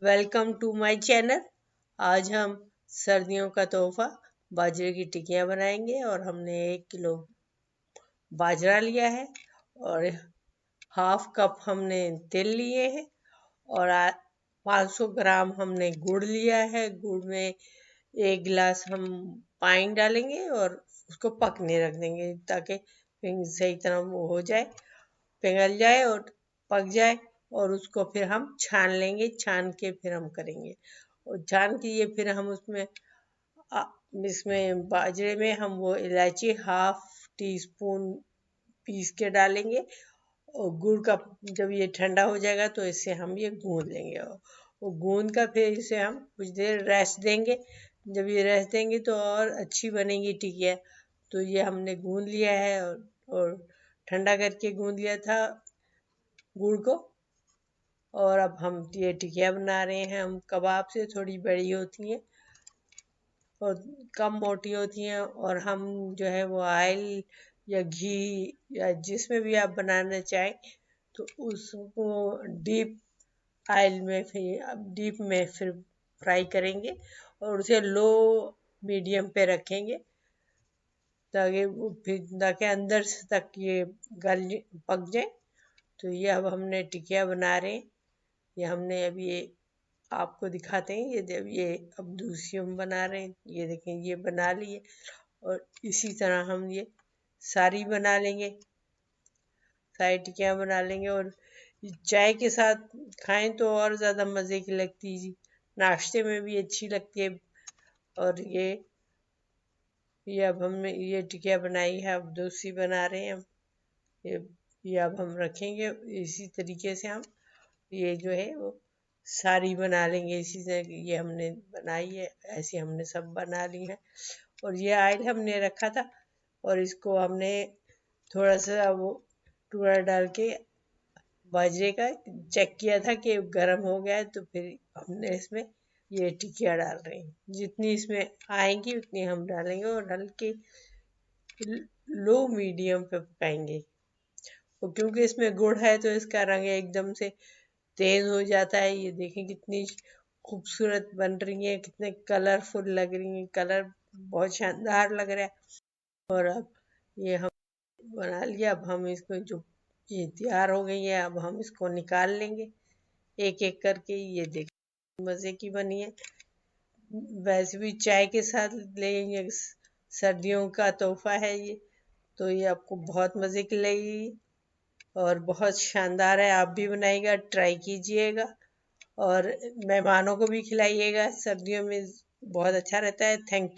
Welcome to my channel. आज हम सर्दियों का तोहफा बाजरे की टिकियाँ बनाएंगे और हमने 1 किलो बाजरा लिया है और हाफ कप हमने तेल लिए हैं और 500 ग्राम हमने गुड़ लिया है। गुड़ में 1 गिलास हम पानी डालेंगे और उसको पकने रख देंगे ताकि सही तरह वो हो जाए, पिघल जाए और पक जाए। और उसको फिर हम छान लेंगे, छान के फिर हम करेंगे। और छान के ये फिर हम इसमें बाजरे में हम वो इलायची हाफ टी स्पून पीस के डालेंगे और गुड़ का जब ये ठंडा हो जाएगा तो इससे हम ये गूंद लेंगे और वो गूंद का फिर इसे हम कुछ देर रेस्ट देंगे। जब ये रेस्ट देंगे तो और अच्छी बनेगी टिकिया। तो ये हमने गूंद लिया है और ठंडा करके गूंद लिया था गुड़ को। और अब हम ये टिकिया बना रहे हैं। हम कबाब से थोड़ी बड़ी होती हैं और कम मोटी होती हैं और हम जो है वो ऑयल या घी या जिसमें भी आप बनाना चाहें तो उसको डीप ऑयल में फिर फ्राई करेंगे और उसे लो मीडियम पे रखेंगे ताकि अंदर से तक ये पक जाए। तो ये अब हमने टिकिया बना रहे हैं। ये हमने अभी ये आपको दिखाते हैं। ये अब दूसरी हम बना रहे हैं। ये देखें, ये बना लिए और इसी तरह हम ये सारी बना लेंगे, सारी टिकियाँ बना लेंगे। और चाय के साथ खाएं तो और ज़्यादा मज़े की लगती है जी, नाश्ते में भी अच्छी लगती है। और ये अब हमने ये टिकिया बनाई है, अब दूसरी बना रहे हैं हम। ये अब हम रखेंगे इसी तरीके से। हम ये जो है वो सारी बना लेंगे इसी तरह। ये हमने बनाई है, ऐसी हमने सब बना ली है। और ये ऑयल हमने रखा था और इसको हमने थोड़ा सा वो टुकड़ा डाल के बाजरे का चेक किया था कि गर्म हो गया है। तो फिर हमने इसमें ये टिकिया डाल रहे हैं। जितनी इसमें आएंगी उतनी हम डालेंगे और हल्के लो मीडियम पे पकाएंगे। और क्योंकि इसमें गुड़ है तो इसका रंग एकदम से तेज हो जाता है। ये देखें कितनी खूबसूरत बन रही है, कितने कलरफुल लग रही है, कलर बहुत शानदार लग रहा है। और अब ये हम बना लिया। अब हम इसको जो ये तैयार हो गई है, अब हम इसको निकाल लेंगे एक एक करके। ये देखिए मज़े की बनी है। वैसे भी चाय के साथ लेंगे, सर्दियों का तोहफा है ये। तो ये आपको बहुत मज़े की लगेगी और बहुत शानदार है। आप भी बनाइएगा, ट्राई कीजिएगा और मेहमानों को भी खिलाइएगा। सर्दियों में बहुत अच्छा रहता है। Thank you.